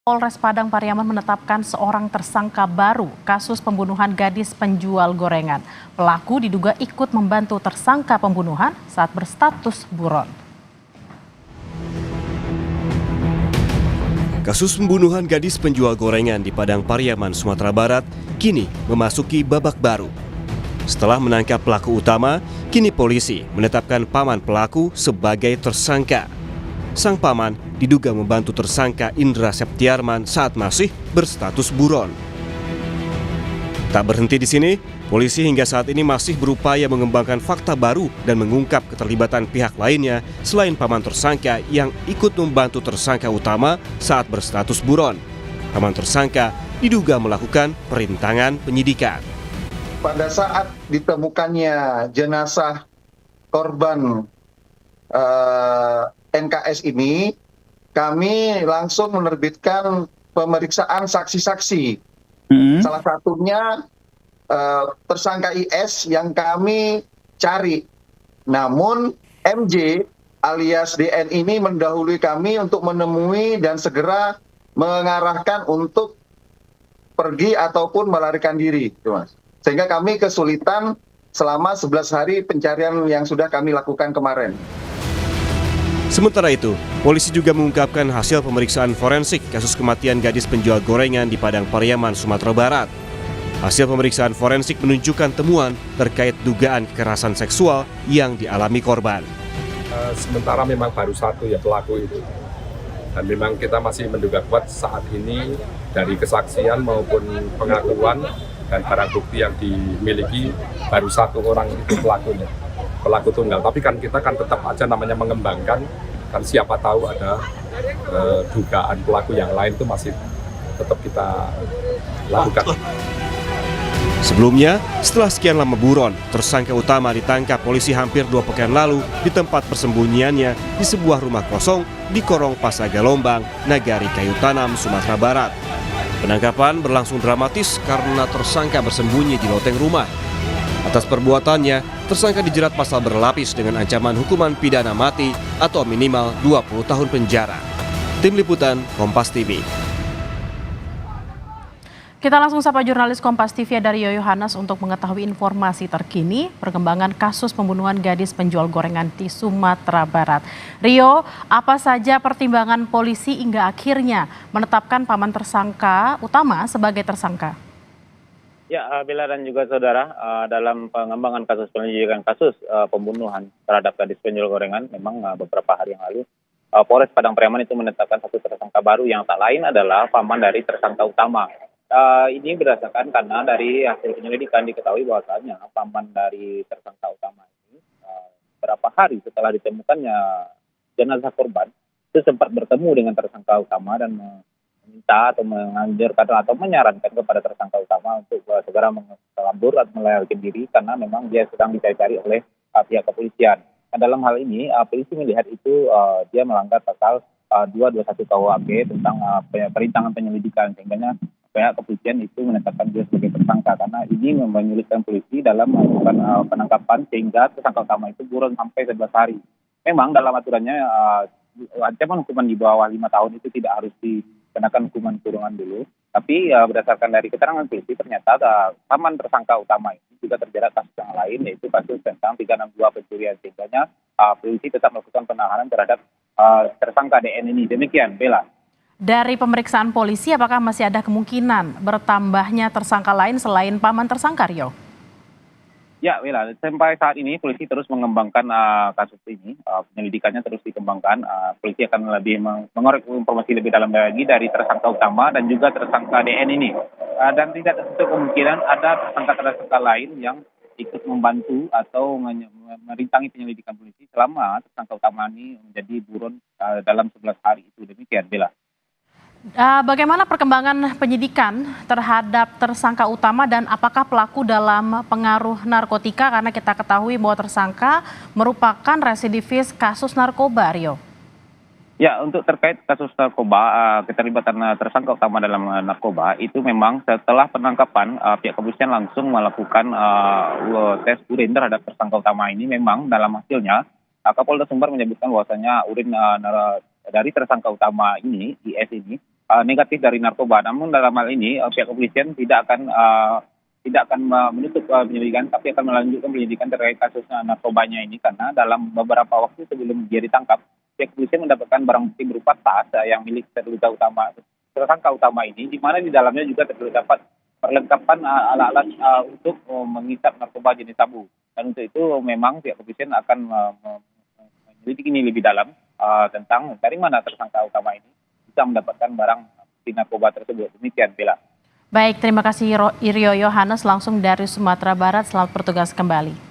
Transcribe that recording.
Polres Padang Pariaman menetapkan seorang tersangka baru kasus pembunuhan gadis penjual gorengan. Pelaku diduga ikut membantu tersangka pembunuhan saat berstatus buron. Kasus pembunuhan gadis penjual gorengan di Padang Pariaman, Sumatera Barat kini memasuki babak baru. Setelah menangkap pelaku utama, kini polisi menetapkan paman pelaku sebagai tersangka. Sang paman diduga membantu tersangka Indra Septiarman saat masih berstatus buron. Tak berhenti di sini, polisi hingga saat ini masih berupaya mengembangkan fakta baru dan mengungkap keterlibatan pihak lainnya selain paman tersangka yang ikut membantu tersangka utama saat berstatus buron. Paman tersangka diduga melakukan perintangan penyidikan. Pada saat ditemukannya jenazah korban NKS ini, kami langsung menerbitkan pemeriksaan saksi-saksi. Salah satunya tersangka IS yang kami cari. Namun MJ alias DN ini mendahului kami untuk menemui dan segera mengarahkan untuk pergi ataupun melarikan diri, Mas. Sehingga kami kesulitan selama 11 hari pencarian yang sudah kami lakukan kemarin. Sementara itu, polisi juga mengungkapkan hasil pemeriksaan forensik kasus kematian gadis penjual gorengan di Padang Pariaman, Sumatera Barat. Hasil pemeriksaan forensik menunjukkan temuan terkait dugaan kekerasan seksual yang dialami korban. Sementara memang baru satu ya pelaku itu. Dan memang kita masih menduga kuat saat ini dari kesaksian maupun pengakuan dan barang bukti yang dimiliki baru satu orang itu pelakunya, pelaku tunggal. Tapi kan kita kan tetap aja namanya mengembangkan, kan siapa tahu ada dugaan pelaku yang lain itu masih tetap kita lakukan. Sebelumnya, setelah sekian lama buron, tersangka utama ditangkap polisi hampir 2 pekan lalu di tempat persembunyiannya di sebuah rumah kosong di Korong Pasagalombang, Nagari Kayu Tanam, Sumatera Barat. Penangkapan berlangsung dramatis karena tersangka bersembunyi di loteng rumah. Atas perbuatannya, tersangka dijerat pasal berlapis dengan ancaman hukuman pidana mati atau minimal 20 tahun penjara. Tim Liputan, Kompas TV. Kita langsung sapa jurnalis Kompas TV dari Yoyo Hanas untuk mengetahui informasi terkini perkembangan kasus pembunuhan gadis penjual gorengan di Sumatera Barat. Rio, apa saja pertimbangan polisi hingga akhirnya menetapkan paman tersangka utama sebagai tersangka? Ya, Bella dan juga saudara, dalam pengembangan kasus penyelidikan kasus pembunuhan terhadap gadis penjual gorengan, memang beberapa hari yang lalu Polres Padang Pariaman itu menetapkan satu tersangka baru yang tak lain adalah paman dari tersangka utama. Ini berdasarkan karena dari hasil penyelidikan diketahui bahwasanya paman dari tersangka utama ini beberapa hari setelah ditemukannya jenazah korban itu sempat bertemu dengan tersangka utama dan meminta atau menganjurkan atau menyarankan kepada tersangka utama untuk segera kabur atau melarikan diri karena memang dia sedang dicari-cari oleh pihak kepolisian. Nah, dalam hal ini polisi melihat itu dia melanggar pasal 221 KUHP tentang perintangan penyelidikan sehingga pihak kepolisian itu menetapkan dia sebagai tersangka karena ini menyulitkan polisi dalam melakukan penangkapan sehingga tersangka utama itu buron sampai 11 hari. Memang dalam aturannya ancaman hukuman di bawah 5 tahun itu tidak harus dikenakan hukuman kurungan dulu. Tapi berdasarkan dari keterangan polisi ternyata paman tersangka utama ini juga terjerat kasus yang lain yaitu kasus tentang 362 pencurian sehingga polisi tetap melakukan penahanan terhadap tersangka DN ini. Demikian, Bella. Dari pemeriksaan polisi, apakah masih ada kemungkinan bertambahnya tersangka lain selain paman tersangka, Rio? Ya, Wila, sampai saat ini polisi terus mengembangkan kasus ini, penyelidikannya terus dikembangkan. Polisi akan lebih mengorek informasi lebih dalam lagi dari tersangka utama dan juga tersangka DN ini. Dan tidak tertutup kemungkinan ada tersangka-tersangka lain yang ikut membantu atau merintangi penyelidikan polisi selama tersangka utama ini menjadi buron dalam 11 hari itu. Demikian, Bella. Bagaimana perkembangan penyidikan terhadap tersangka utama dan apakah pelaku dalam pengaruh narkotika karena kita ketahui bahwa tersangka merupakan residivis kasus narkoba, Rio? Ya, untuk terkait kasus narkoba, keterlibatan tersangka utama dalam narkoba itu memang setelah penangkapan pihak kepolisian langsung melakukan tes urin terhadap tersangka utama ini. Memang dalam hasilnya Kapolda Sumbar menyebutkan bahwasanya urin dari tersangka utama ini, IS ini, negatif dari narkoba. Namun dalam hal ini pihak kepolisian tidak akan menutup penyelidikan, tapi akan melanjutkan penyelidikan terkait kasus narkobanya ini, karena dalam beberapa waktu sebelum dia ditangkap, pihak kepolisian mendapatkan barang bukti berupa tas yang milik tersangka utama ini, di mana di dalamnya juga terdapat perlengkapan alat-alat untuk menghisap narkoba jenis sabu. Dan untuk itu memang pihak kepolisian akan menyelidiki ini lebih dalam tentang dari mana tersangka utama ini bisa mendapatkan barang bukti narkoba tersebut. Demikian, Bella. Baik, terima kasih Rio Yohanes langsung dari Sumatera Barat. Selamat bertugas kembali.